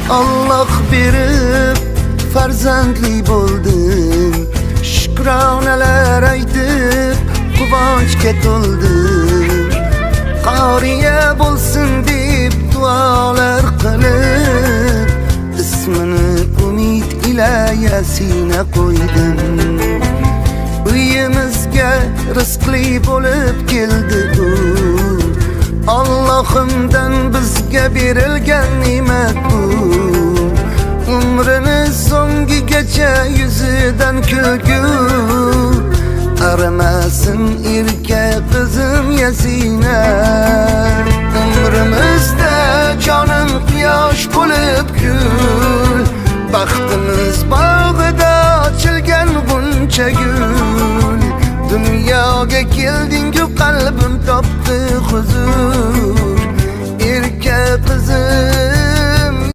Allah berib farzandli bo'ldim, shukronalar aytib quvonchga to'ldim. Qoriya bo'lsin deb duolar qilib, ismini umid ila Yasina qo'ydim. Uyimizga rizqli bo'lib keldi u, Allohimdan bizga berilgan ne'mat bu. Umrini so'ngigacha yuzidan kulgu arimasin erka qizim Yasina. Umrimizda jonim quyosh bo'lib kul, baxtimiz bog'ida ochilgan g'uncha gul. Dunyoga keldingu qalbim topdi huzur, erka qizim